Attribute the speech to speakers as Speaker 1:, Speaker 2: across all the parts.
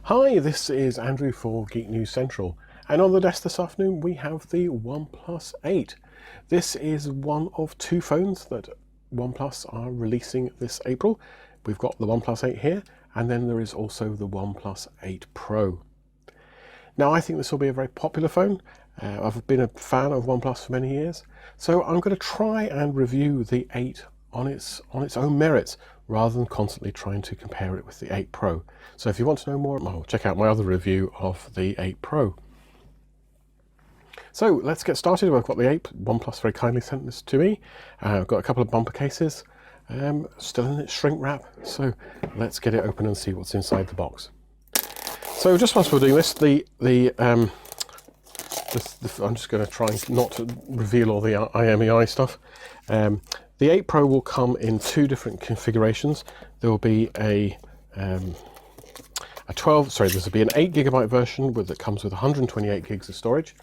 Speaker 1: Hi, this is Andrew for Geek News Central, and on the desk this afternoon we have the OnePlus 8. This is one of two phones that OnePlus are releasing this April. We've got the OnePlus 8 here, and then there is also the OnePlus 8 Pro. Now I think this will be a very popular phone. I've been a fan of OnePlus for many years, so I'm going to try and review the 8 on its own merits, rather than constantly trying to compare it with the 8 Pro. So if you want to know more, well, check out my other review of the 8 Pro. So let's get started. I've got the 8. OnePlus very kindly sent this to me. I've got a couple of bumper cases, still in its shrink wrap. So let's get it open and see what's inside the box. So just whilst we're doing this, I'm just going to try not to reveal all the IMEI stuff. The 8 Pro will come in two different configurations. There will be there's an 8GB version that comes with 128 gigs of storage,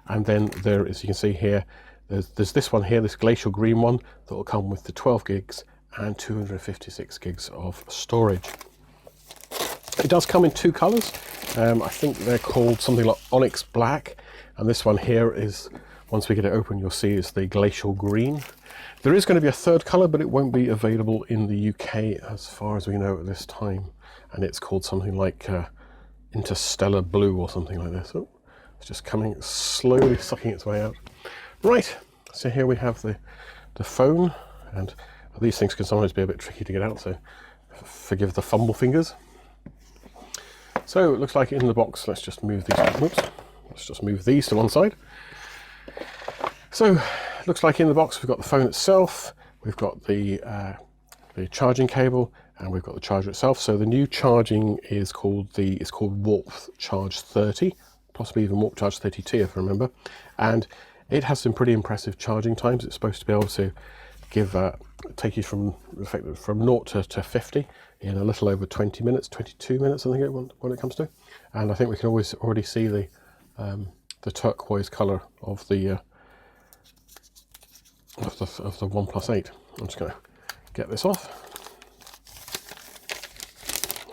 Speaker 1: and then there, as you can see here, there's this one here, this glacial green one, that will come with the 12 gigs and 256 gigs of storage. It does come in two colours. I think they're called something like Onyx Black, and this one here is, once we get it open, you'll see is the glacial green. There is going to be a third colour, but it won't be available in the UK as far as we know at this time, and it's called something like Interstellar Blue or something like this. Oh, it's just coming slowly, sucking its way out. Right, so here we have the phone, and these things can sometimes be a bit tricky to get out, so forgive the fumble fingers. So it looks like in the box, let's just move these to one side. So it looks like in the box we've got the phone itself, we've got the charging cable, and we've got the charger itself. So the new charging is called Warp Charge 30, possibly even Warp Charge 30T if I remember, and it has some pretty impressive charging times. It's supposed to be able to take you from 0 to 50 in a little over 20 minutes, 22 minutes I think when it comes to, and I think we can already see the turquoise colour of the OnePlus 8. I'm just going to get this off.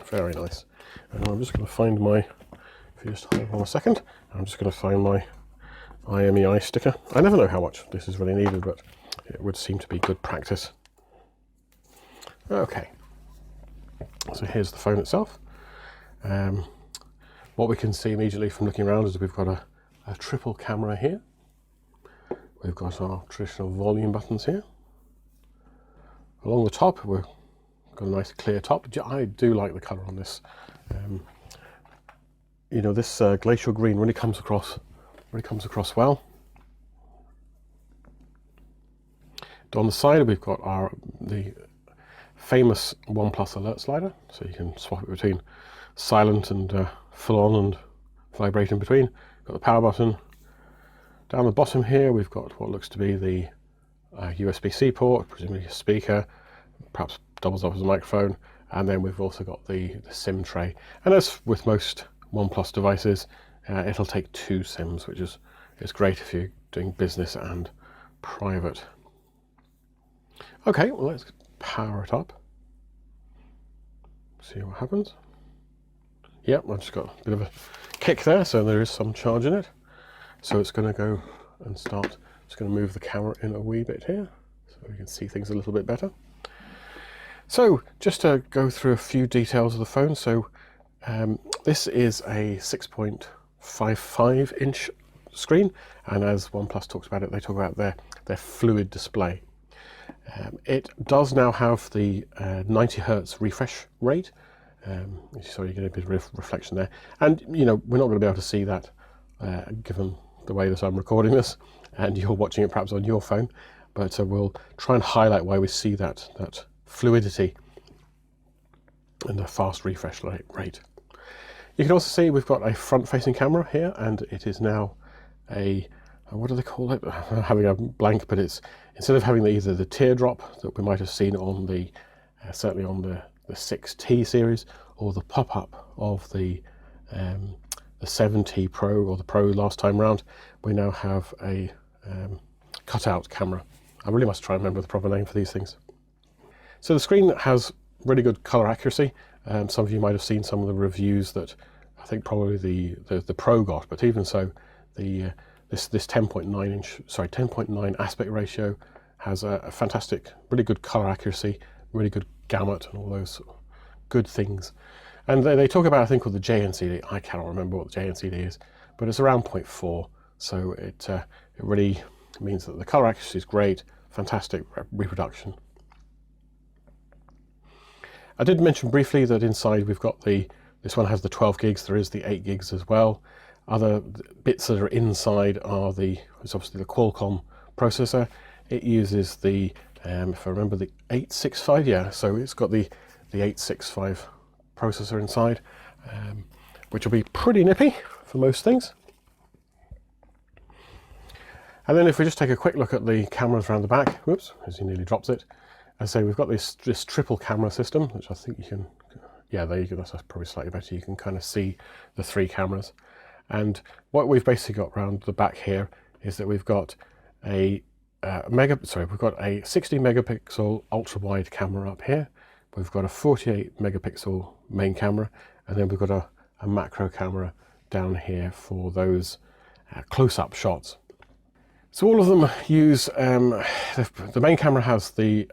Speaker 1: Very nice. And I'm just going to find my, if you just hold on a second, I'm just going to find my IMEI sticker. I never know how much this is really needed, but it would seem to be good practice. Okay, so here's the phone itself. What we can see immediately from looking around is we've got a triple camera here. We've got our traditional volume buttons here. Along the top, we've got a nice clear top. I do like the colour on this. You know, this glacial green really comes across well. On the side, we've got the famous OnePlus alert slider, so you can swap it between silent and full on and vibrate in between. Got the power button. Down the bottom here, we've got what looks to be the USB-C port, presumably a speaker, perhaps doubles up as a microphone, and then we've also got the SIM tray. And as with most OnePlus devices, it'll take two SIMs, which is great if you're doing business and private. Okay, well, let's power it up. See what happens. Yep, I've just got a bit of a kick there, so there is some charge in it. So it's going to go and start. Just going to move the camera in a wee bit here, so we can see things a little bit better. So just to go through a few details of the phone. So this is a 6.55 inch screen, and as OnePlus talks about it, they talk about their fluid display. It does now have the 90 Hertz refresh rate, so you get a bit of reflection there. And you know, we're not going to be able to see that given the way that I'm recording this, and you're watching it perhaps on your phone, but we'll try and highlight why we see that fluidity and the fast refresh rate. You can also see we've got a front-facing camera here, and it is now what do they call it? I'm having a blank, but it's, instead of having either the teardrop that we might have seen on the certainly on the 6T series, or the pop-up of the 7T Pro or the Pro last time round, we now have a cutout camera. I really must try and remember the proper name for these things. So the screen has really good color accuracy. Some of you might have seen some of the reviews that think probably the Pro got, but even so, the this 10.9 aspect ratio has a fantastic, really good color accuracy, really good gamut, and all those good things. And they talk about a thing called the JNCD. I cannot remember what the JNCD is, but it's around 0.4. So it really means that the color accuracy is great, fantastic reproduction. I did mention briefly that inside we've got this one has the 12 gigs. There is the 8 gigs as well. Other bits that are inside are it's obviously the Qualcomm processor. It uses the if I remember, the 865. Yeah, so it's got the 865 processor inside, which will be pretty nippy for most things. And then if we just take a quick look at the cameras around the back, whoops, as he nearly drops it. As I say, we've got this triple camera system, which I think you can, yeah, there you go, that's probably slightly better. You can kind of see the 3 cameras. And what we've basically got around the back here is that we've got we've got a 60 megapixel ultra wide camera up here. We've got a 48 megapixel main camera, and then we've got a macro camera down here for those close-up shots. So all of them use the main camera has the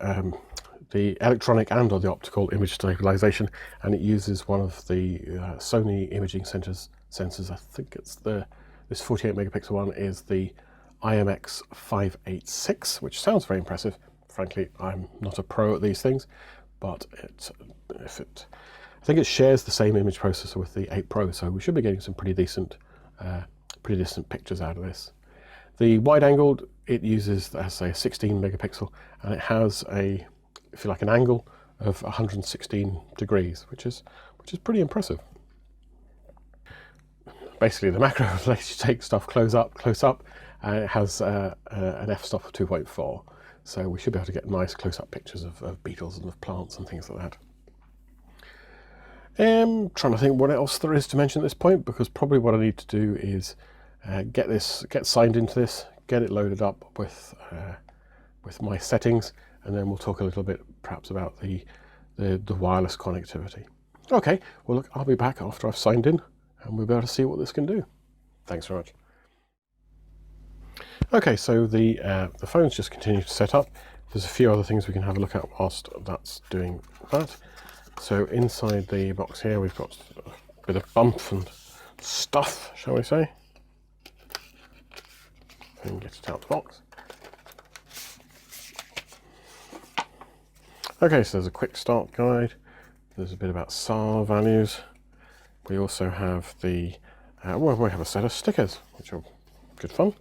Speaker 1: electronic and or the optical image stabilization, and it uses one of the Sony imaging sensors. I think it's this 48 megapixel one is the IMX586, which sounds very impressive. Frankly, I'm not a pro at these things, but I think it shares the same image processor with the 8 Pro, so we should be getting some pretty decent pictures out of this. The wide angle, it uses, as I say, a 16 megapixel, and it has if you like, an angle of 116 degrees, which is pretty impressive. Basically, the macro lets you take stuff close up, and it has an f-stop of 2.4, so we should be able to get nice close-up pictures of beetles and of plants and things like that. Trying to think what else there is to mention at this point, because probably what I need to do is get signed into this, get it loaded up with my settings, and then we'll talk a little bit perhaps about the wireless connectivity. Okay, well look, I'll be back after I've signed in, and we'll be able to see what this can do. Thanks very much. Okay, so the phone's just continued to set up. There's a few other things we can have a look at whilst that's doing that. So inside the box here, we've got a bit of bump and stuff, shall we say. And get it out of the box. Okay, so there's a quick start guide. There's a bit about SAR values. We also have we have a set of stickers, which are good fun.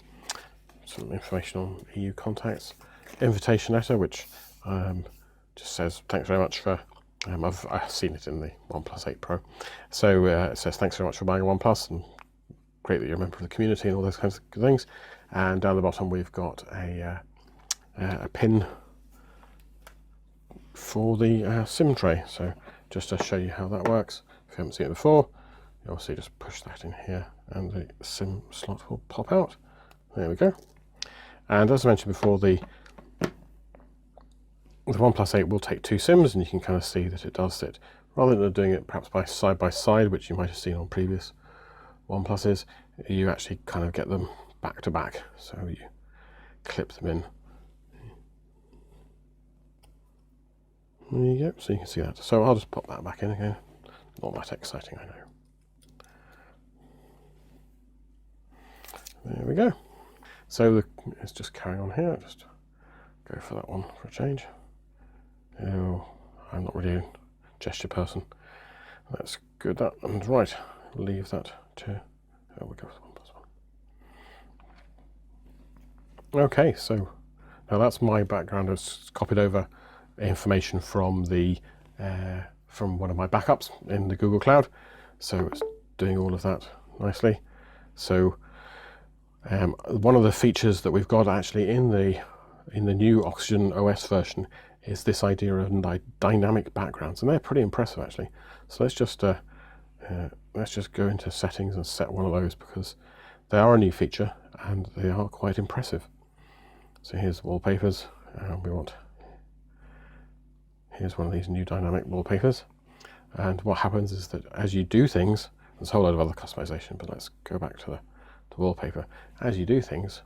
Speaker 1: Some information on EU contacts. Invitation letter, which just says thanks very much for. I've seen it in the OnePlus 8 Pro. So it says thanks very much for buying a OnePlus, and great that you're a member of the community and all those kinds of good things. And down the bottom we've got a pin for the SIM tray. So just to show you how that works, if you haven't seen it before, you obviously just push that in here and the SIM slot will pop out. There we go. And as I mentioned before, the OnePlus 8 will take 2 SIMs, and you can kind of see that it does it. Rather than doing it perhaps by side, which you might have seen on previous OnePluses, you actually kind of get them back to back. So you clip them in. There you go, so you can see that. So I'll just pop that back in again. Not that exciting, I know. There we go. So it's just carrying on here. Just go for that one for a change. Oh, I'm not really a gesture person. That's good. That and right. Leave that to. Oh, we go with 1+1. Okay, so now that's my background. It's copied over information from from one of my backups in the Google Cloud. So it's doing all of that nicely. So one of the features that we've got actually in the new Oxygen OS version is this idea of dynamic backgrounds, and they're pretty impressive actually. So let's just go into settings and set one of those, because they are a new feature and they are quite impressive. So here's wallpapers, and here's one of these new dynamic wallpapers. And what happens is that as you do things, There's a whole load of other customization, but let's go back to the wallpaper. As you do things,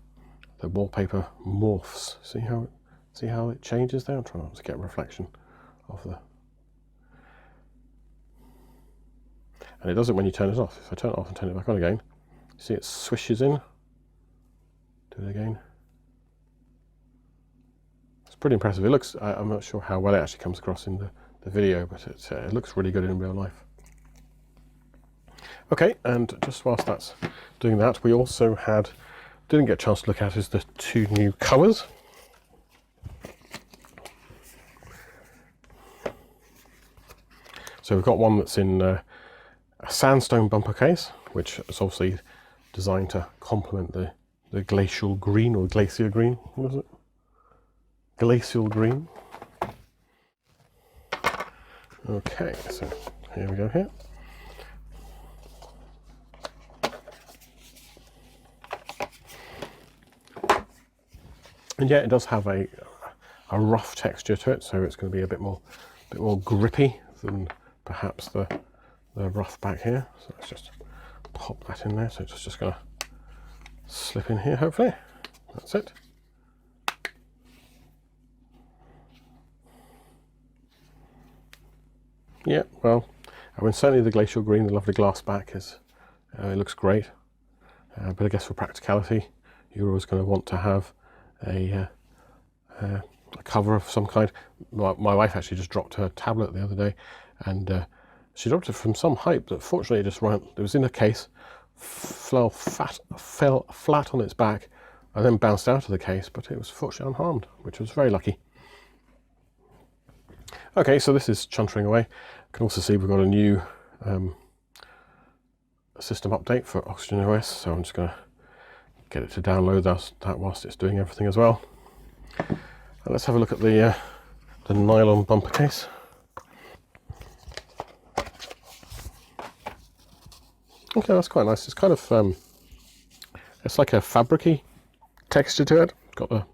Speaker 1: the wallpaper morphs. See how it changes there? I'm trying not to get a reflection of the... And it does it when you turn it off. If I turn it off and turn it back on again, see it swishes in. Do it again. It's pretty impressive. It looks, I'm not sure how well it actually comes across in the video, but it looks really good in real life. Okay, and just whilst that's doing that, we also didn't get a chance to look at is the two new covers. So we've got one that's in a sandstone bumper case, which is obviously designed to complement the glacial green, or glacier green. What is it? Glacial green. Okay, so here we go here. And yeah, it does have a rough texture to it, so it's going to be a bit more grippy than perhaps the rough back here. So let's just pop that in there. So it's just going to slip in here, hopefully. That's it. Yeah, well, I mean, certainly the glacial green, the lovely glass back it looks great. But I guess for practicality, you're always going to want to have a cover of some kind. My wife actually just dropped her tablet the other day, and she dropped it from some height, but fortunately it was in a case, fell flat on its back, and then bounced out of the case, but it was fortunately unharmed, which was very lucky. Okay, so this is chuntering away. You can also see we've got a new system update for Oxygen OS, so I'm just going to get it to download that whilst it's doing everything as well. And let's have a look at the nylon bumper case. Okay, that's quite nice. It's kind of it's like a fabricy texture to it. Got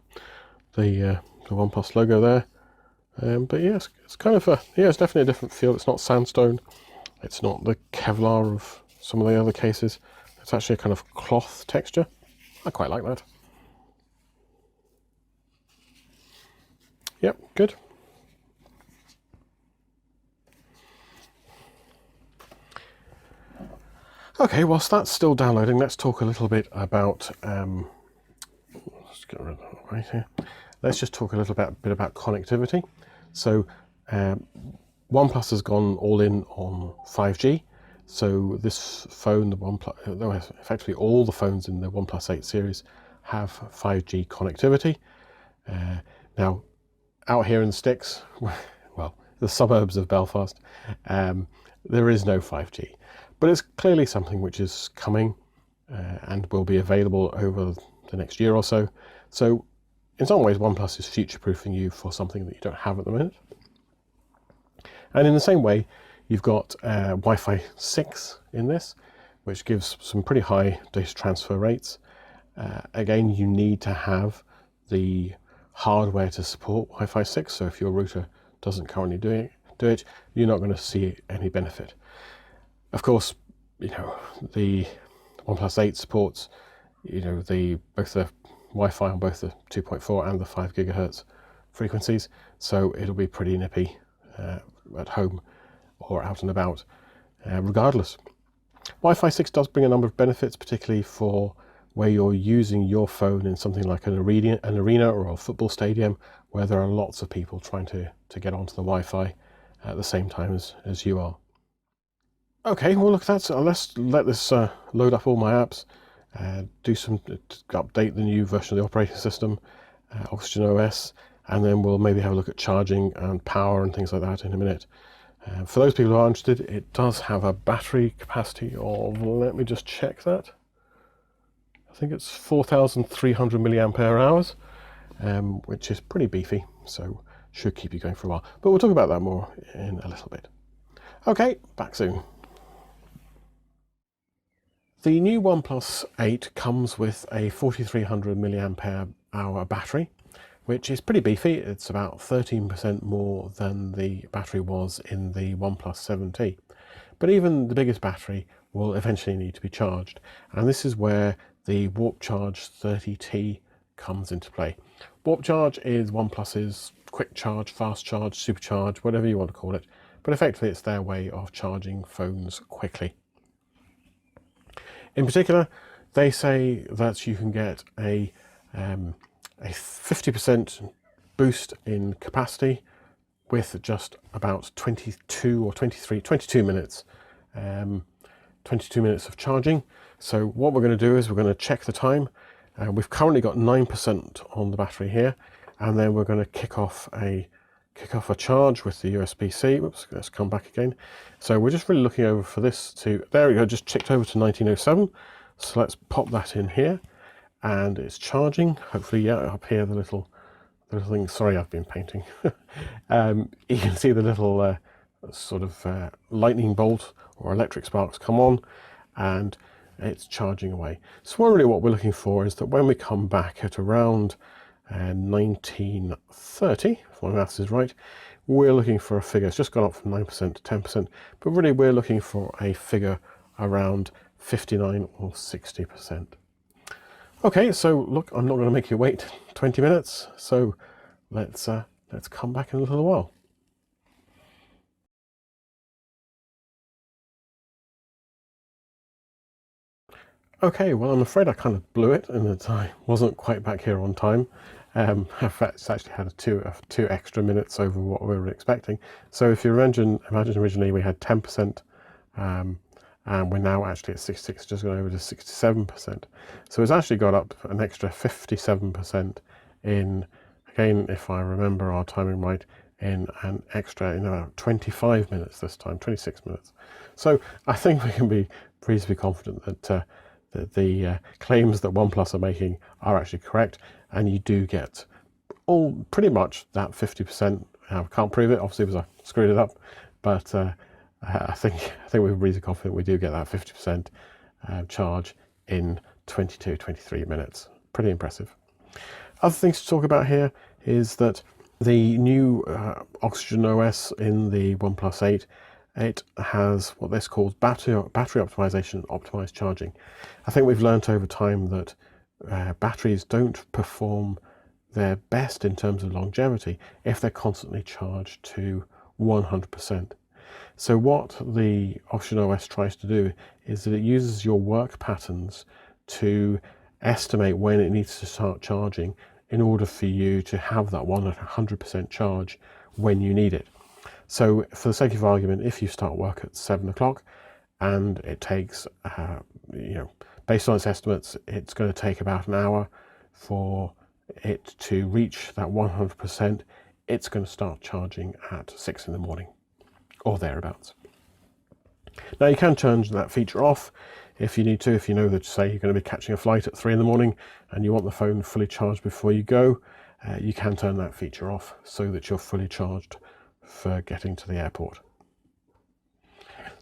Speaker 1: the OnePlus logo there. But yeah, it's kind of it's definitely a different feel. It's not sandstone. It's not the Kevlar of some of the other cases. It's actually a kind of cloth texture. I quite like that. Yep, good. Okay, whilst that's still downloading, let's talk a little bit about let's get rid of that right here. Let's just talk a little bit about connectivity. So OnePlus has gone all in on 5G. So this phone, the OnePlus, effectively all the phones in the OnePlus 8 series have 5G connectivity. Now, out here in the sticks, well, the suburbs of Belfast, there is no 5G. But it's clearly something which is coming and will be available over the next year or so. So in some ways, OnePlus is future-proofing you for something that you don't have at the minute. And in the same way, you've got Wi-Fi 6 in this, which gives some pretty high data transfer rates. Again, you need to have the hardware to support Wi-Fi 6, so if your router doesn't currently do it, you're not going to see any benefit. Of course, you know, the OnePlus 8 supports, you know, both the Wi-Fi on both the 2.4 and the 5 gigahertz frequencies, so it'll be pretty nippy at home or out and about, regardless. Wi-Fi 6 does bring a number of benefits, particularly for where you're using your phone in something like an arena or a football stadium, where there are lots of people trying to get onto the Wi-Fi at the same time as you are. Okay, well look, let's let this load up all my apps, update the new version of the operating system, Oxygen OS, and then we'll maybe have a look at charging and power and things like that in a minute. For those people who are interested, it does have a battery capacity of, let me just check that. I think it's 4,300 milliampere hours, which is pretty beefy, so should keep you going for a while. But we'll talk about that more in a little bit. Okay, back soon. The new OnePlus 8 comes with a 4,300 milliampere hour battery, which is pretty beefy. It's about 13% more than the battery was in the OnePlus 7T. But even the biggest battery will eventually need to be charged. And this is where the Warp Charge 30T comes into play. Warp Charge is OnePlus's quick charge, fast charge, supercharge, whatever you want to call it. But effectively it's their way of charging phones quickly. In particular, they say that you can get a 50% boost in capacity with just about 22 minutes 22 minutes of charging. So what we're going to do is we're going to check the time. We've currently got 9% on the battery here, and then we're going to kick off a charge with the USB-C. Whoops, let's come back again. So we're just really looking over for this to, there we go, just ticked over to 1907. So let's pop that in here, and it's charging. Hopefully, yeah, up here the little thing. Sorry, I've been painting. You can see the little sort of lightning bolt or electric sparks come on, and it's charging away. So really what we're looking for is that when we come back at around 1930, if my maths is right, we're looking for a figure. It's just gone up from 9% to 10%, but really we're looking for a figure around 59 or 60%. Okay, so look, I'm not going to make you wait 20 minutes, so let's come back in a little while. Okay, well, I'm afraid I kind of blew it in that I wasn't quite back here on time. In fact, it's actually had two extra minutes over what we were expecting. So if you imagine originally we had 10%, and we're now actually at 66, just going over to 67%. So it's actually got up an extra 57% in, again, if I remember our timing right, in an extra, about 25 minutes this time, 26 minutes. So I think we can be reasonably confident that the claims that OnePlus are making are actually correct, and you do get pretty much that 50%. I can't prove it, obviously, because I screwed it up, but I think we're reasonably confident we do get that 50% charge in 23 minutes. Pretty impressive. Other things to talk about here is that the new Oxygen OS in the OnePlus 8, it has what this calls battery optimization, optimized charging. I think we've learnt over time that batteries don't perform their best in terms of longevity if they're constantly charged to 100%. So what the Oxygen OS tries to do is that it uses your work patterns to estimate when it needs to start charging in order for you to have that 100% charge when you need it. So for the sake of argument, if you start work at 7 o'clock and it takes, based on its estimates, it's going to take about an hour for it to reach that 100%, it's going to start charging at 6 in the morning or thereabouts. Now you can turn that feature off if you need to, if you know that, say, you're going to be catching a flight at 3 in the morning and you want the phone fully charged before you go, you can turn that feature off so that you're fully charged for getting to the airport.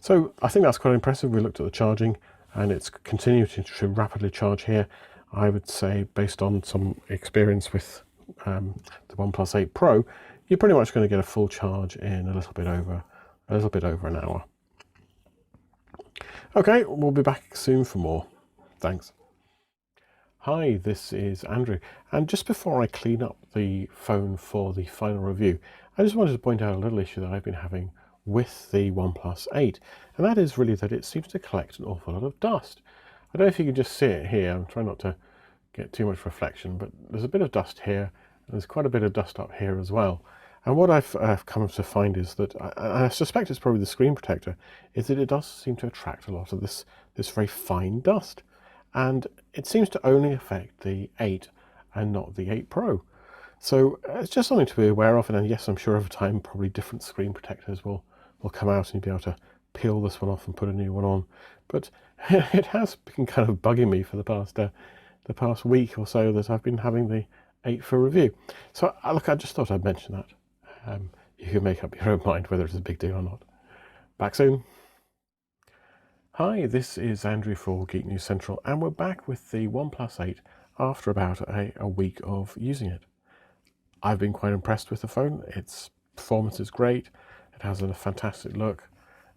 Speaker 1: So I think that's quite impressive. We looked at the charging and it's continuing to rapidly charge here. I would say, based on some experience with the OnePlus 8 Pro, you're pretty much going to get a full charge in a little bit over an hour. Okay, we'll be back soon for more. Thanks. Hi, this is Andrew, and just before I clean up the phone for the final review, I just wanted to point out a little issue that I've been having with the OnePlus 8, and that is really that it seems to collect an awful lot of dust. I don't know if you can just see it here. I'm trying not to get too much reflection, but there's a bit of dust here, and there's quite a bit of dust up here as well. And what I've come to find is that, I suspect it's probably the screen protector, is that it does seem to attract a lot of this very fine dust. And it seems to only affect the 8 and not the 8 Pro. So it's just something to be aware of. And yes, I'm sure over time, probably different screen protectors will come out and you'll be able to peel this one off and put a new one on. But it has been kind of bugging me for the past week or so that I've been having the 8 for review. So look, I just thought I'd mention that. You can make up your own mind whether it's a big deal or not. Back soon. Hi, this is Andrew for Geek News Central, and we're back with the OnePlus 8 after about a week of using it. I've been quite impressed with the phone. Its performance is great. It has a fantastic look.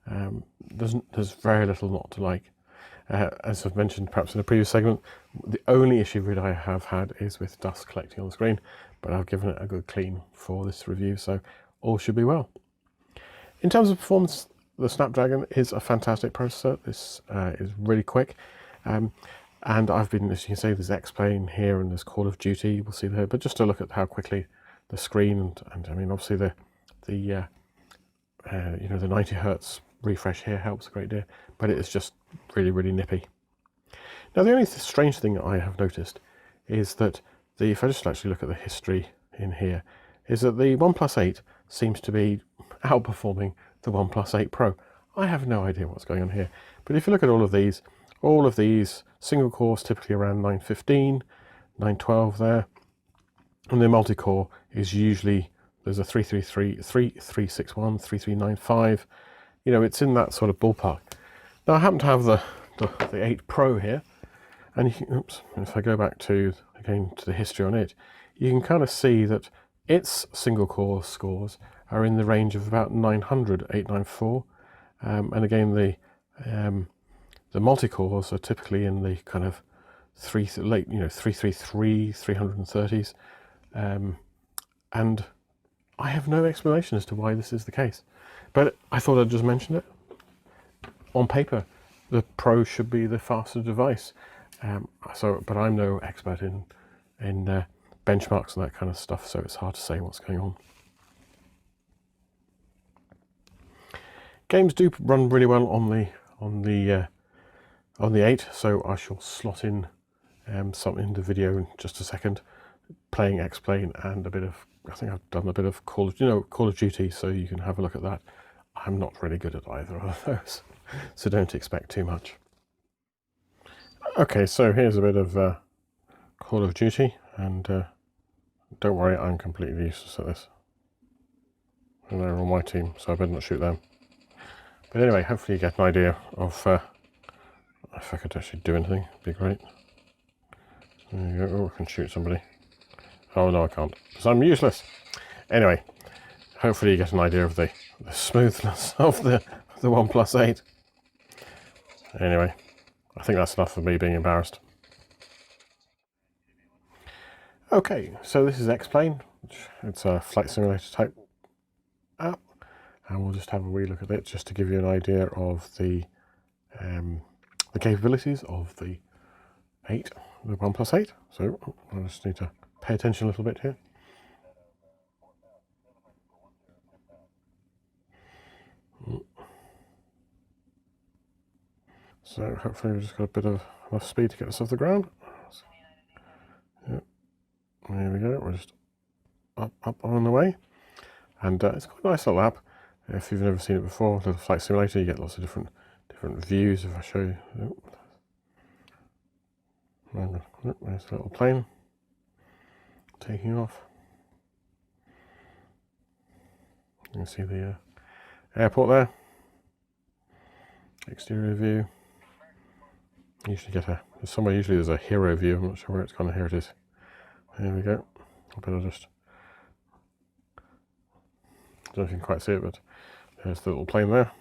Speaker 1: There's very little not to like. As I've mentioned perhaps in a previous segment, the only issue that I have had is with dust collecting on the screen, but I've given it a good clean for this review, so all should be well. In terms of performance, the Snapdragon is a fantastic processor. This is really quick, and I've been, as you can see, there's X-Plane here and there's Call of Duty, we'll see there, but just to look at how quickly the screen, and I mean obviously the you know, the 90 Hertz refresh here helps a great deal, but it is just really nippy. Now the only strange thing that I have noticed is that if I just actually look at the history in here, is that the OnePlus 8 seems to be outperforming the OnePlus 8 Pro. I have no idea what's going on here, but if you look at all of these single cores typically around 915, 912 there, and the multi-core is usually, there's a 333, 3361, 3395, you know, it's in that sort of ballpark. Now I happen to have the 8 Pro here, and if I go back to, again, to the history on it, you can kind of see that its single core scores are in the range of about 900, 894, and again the multi-cores are typically in the kind of 333, 330s, and I have no explanation as to why this is the case, but I thought I'd just mention it. On paper, the Pro should be the faster device, but I'm no expert in benchmarks and that kind of stuff, so it's hard to say what's going on. Games do run really well on the 8, so I shall slot in something in the video in just a second, playing X-Plane and a bit of, I think I've done a bit of Call of Duty, so you can have a look at that. I'm not really good at either of those, so don't expect too much. Okay, so here's a bit of Call of Duty, and don't worry, I'm completely useless at this. And they're on my team, so I better not shoot them. But anyway, hopefully you get an idea of if I could actually do anything, it'd be great. There you go. Oh, I can shoot somebody. Oh no, I can't, because I'm useless. Anyway, hopefully you get an idea of the smoothness of the OnePlus 8. Anyway, I think that's enough of me being embarrassed. Okay, so this is X-Plane. It's a flight simulator type app, and we'll just have a wee look at it just to give you an idea of the capabilities of the OnePlus 8. So I just need to pay attention a little bit here. So hopefully we've just got a bit of enough speed to get us off the ground. Yep. There we go, we're just up on the way. And it's quite a nice little app. If you've never seen it before, little flight simulator, you get lots of different views. If I show you, there's a little plane taking off. You can see the airport there. Exterior view. You usually get usually there's a hero view. I'm not sure where it's gone. Here it is. There we go. I better just, I don't know if you can quite see it, but there's the little plane there.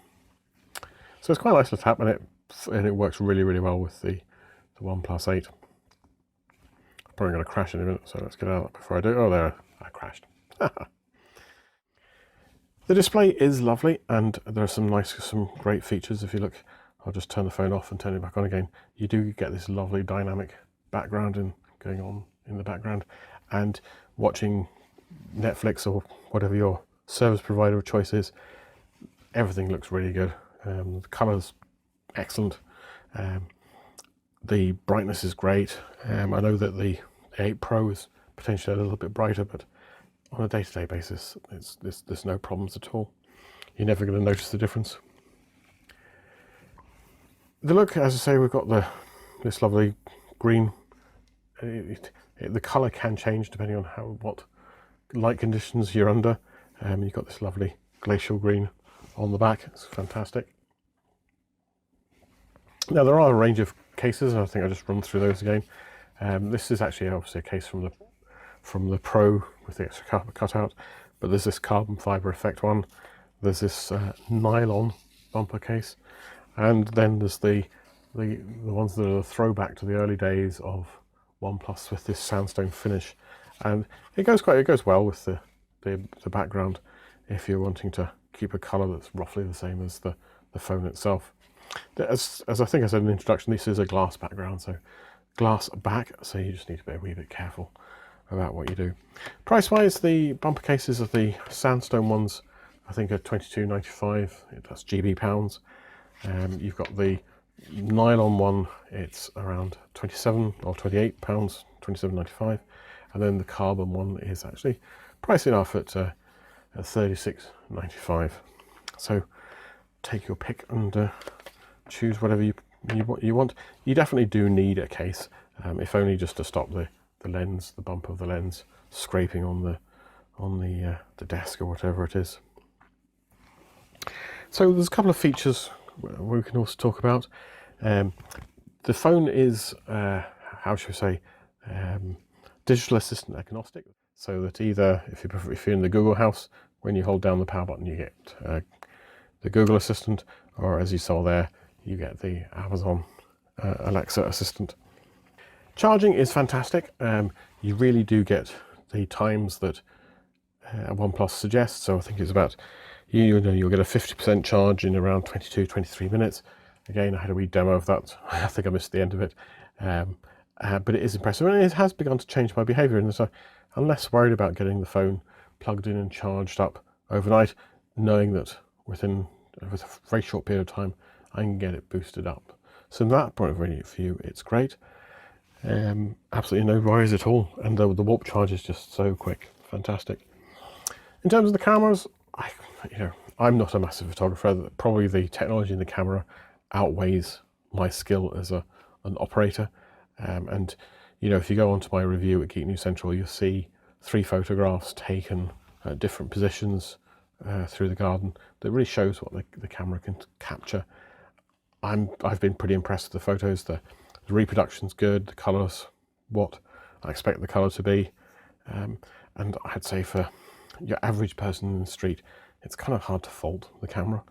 Speaker 1: So it's quite nice to tap, and it works really well with the OnePlus 8. I'm probably going to crash in a minute, so let's get out before I do. Oh, there, I crashed. The display is lovely, and there are some great features. If you look, I'll just turn the phone off and turn it back on again. You do get this lovely dynamic background going on in the background, and watching Netflix or whatever your service provider of choice is, everything looks really good. The colour's excellent. The brightness is great. I know that the 8 Pro is potentially a little bit brighter, but on a day-to-day basis, there's no problems at all. You're never going to notice the difference. The look, as I say, we've got this lovely green. The colour can change depending on what light conditions you're under. You've got this lovely glacial green on the back. It's fantastic. Now there are a range of cases, and I think I'll just run through those again. This is actually obviously a case from the Pro with the extra cutout, but there's this carbon fibre effect one. There's this nylon bumper case, and then there's the ones that are a throwback to the early days of OnePlus with this sandstone finish, and it goes well with the background if you're wanting to keep a colour that's roughly the same as the phone itself. As I think I said in the introduction, this is a glass background, so glass back, so you just need to be a wee bit careful about what you do. Price wise, the bumper cases of the sandstone ones I think are £22.95, that's GB pounds. You've got the nylon one, it's around £27 or £28, £27.95, and then the carbon one is actually priced enough at £36.95. So take your pick and choose whatever you want. You definitely do need a case, if only just to stop the lens, the bump of the lens scraping on the desk or whatever it is. So there's a couple of features we can also talk about. The phone is, how should we say, digital assistant agnostic, so that either if you're in the Google house, when you hold down the power button you get the Google Assistant, or as you saw there, you get the Amazon Alexa Assistant. Charging is fantastic. You really do get the times that OnePlus suggests. So I think it's about, you'll get a 50% charge in around 22-23 minutes. Again, I had a wee demo of that. I think I missed the end of it. But it is impressive, and it has begun to change my behaviour. And so I'm less worried about getting the phone plugged in and charged up overnight, knowing that with a very short period of time I can get it boosted up. So from that point of view, it's great. Absolutely no worries at all, and the warp charge is just so quick, fantastic. In terms of the cameras, I'm not a massive photographer. Probably the technology in the camera outweighs my skill as an operator. And if you go onto my review at Geek News Central, you'll see 3 photographs taken at different positions through the garden that really shows what the camera can capture. I've been pretty impressed with the photos. The reproduction's good, the colours what I expect the colour to be, and I'd say for your average person in the street, it's kind of hard to fault the camera.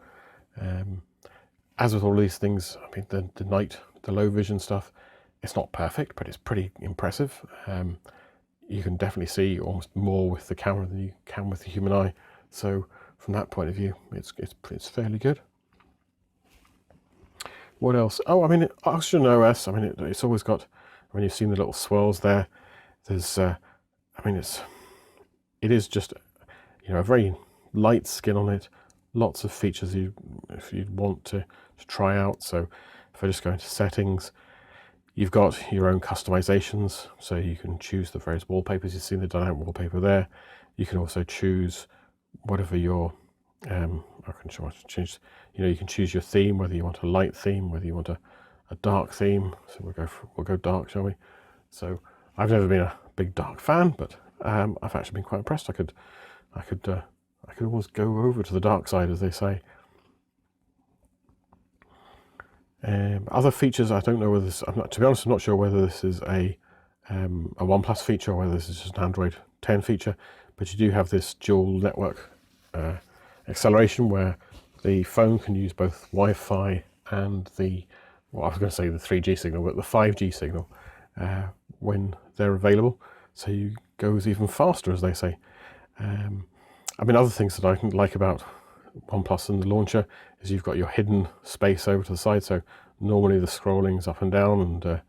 Speaker 1: As with all these things, I mean, the low vision stuff, it's not perfect, but it's pretty impressive. You can definitely see almost more with the camera than you can with the human eye. So from that point of view, it's fairly good. What else? Oh, I mean, Oxygen OS. I mean, it's always got. I mean, you've seen the little swirls there. There's. I mean, it is just, a very light skin on it. Lots of features if you want to try out. So if I just go into settings, you've got your own customizations. So you can choose the various wallpapers. You've seen the dynamic wallpaper there. You can also choose whatever your I can change. You can choose your theme, whether you want a light theme, whether you want a dark theme. So we'll go dark, shall we? So I've never been a big dark fan, but I've actually been quite impressed. I could almost go over to the dark side, as they say. Other features, I don't know whether this. To be honest, I'm not sure whether this is a OnePlus feature or whether this is just an Android 10 feature. But you do have this dual network acceleration where the phone can use both Wi-Fi and I was going to say the 3G signal, but the 5G signal when they're available. So you goes even faster, as they say. I mean, other things that I like about OnePlus and the launcher is you've got your hidden space over to the side. So normally the scrolling's up and down, and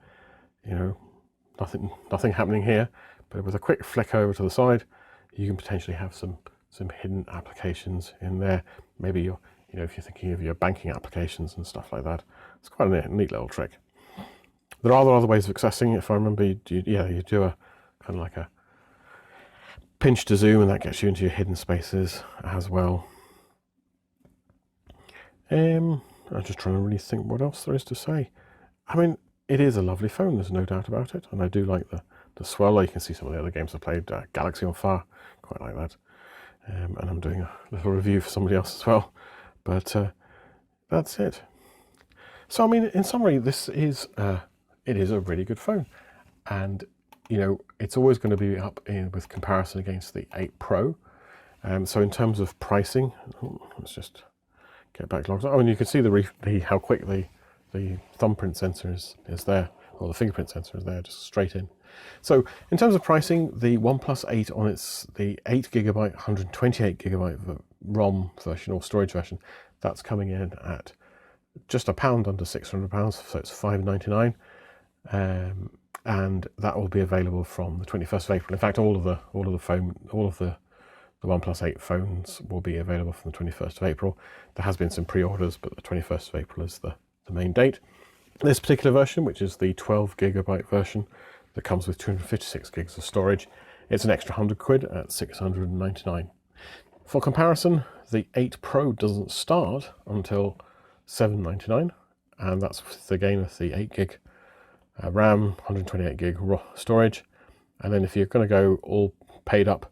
Speaker 1: nothing happening here. But with a quick flick over to the side, you can potentially have some hidden applications in there. Maybe if you're thinking of your banking applications and stuff like that. It's quite a neat little trick. There are other ways of accessing it. If I remember, you do a kind of like a pinch to zoom, and that gets you into your hidden spaces as well. I'm just trying to really think what else there is to say. I mean, it is a lovely phone, there's no doubt about it, and I do like the swirl. You can see some of the other games I played, Galaxy on Fire, quite like that. And I'm doing a little review for somebody else as well. But that's it. So, I mean, in summary, this is it is a really good phone, and it's always going to be up with comparison against the 8 Pro. So in terms of pricing, let's just get backlogs. Oh, and you can see how quick the thumbprint sensor is there, or the fingerprint sensor is there, just straight in. So in terms of pricing, the OnePlus 8 on the 8GB, 128GB ROM version or storage version, that's coming in at just £1 under £600, so it's £599, and that will be available from the 21st of April. In fact, all of the OnePlus 8 phones will be available from the 21st of April. There has been some pre-orders, but the 21st of April is the main date. This particular version, which is the 12GB version that comes with 256 gigs of storage, it's an extra £100 at £699. For comparison, the 8 Pro doesn't start until £799, and that's again with the 8GB RAM, 128GB raw storage. And then if you're going to go all paid up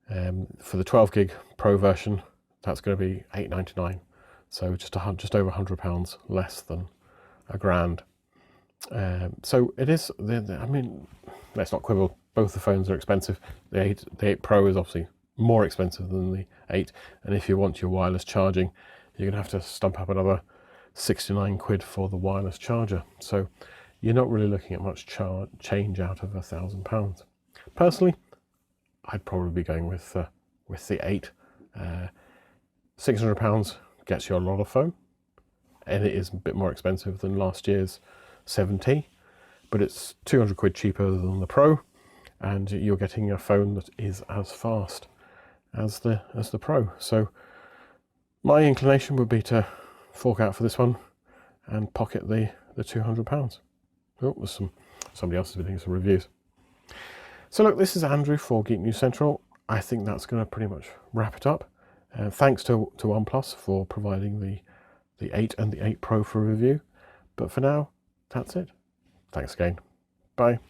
Speaker 1: for the 12GB Pro version, that's going to be £899, so just over £100 less than £1,000. So it is. I mean, let's not quibble. Both the phones are expensive. The 8 Pro is obviously more expensive than the 8, and if you want your wireless charging, you're going to have to stump up another £69 for the wireless charger. So you're not really looking at much change out of £1,000. Personally, I'd probably be going with the 8. £600 gets you a lot of phone, and it is a bit more expensive than last year's 7T, but it's £200 cheaper than the Pro, and you're getting a phone that is as fast as the Pro. So my inclination would be to fork out for this one and pocket the £200. Oh, there's somebody else has been doing some reviews. So look, this is Andrew for Geek News Central. I think that's going to pretty much wrap it up. Thanks to OnePlus for providing the 8 and the 8 Pro for review. But for now, that's it. Thanks again. Bye.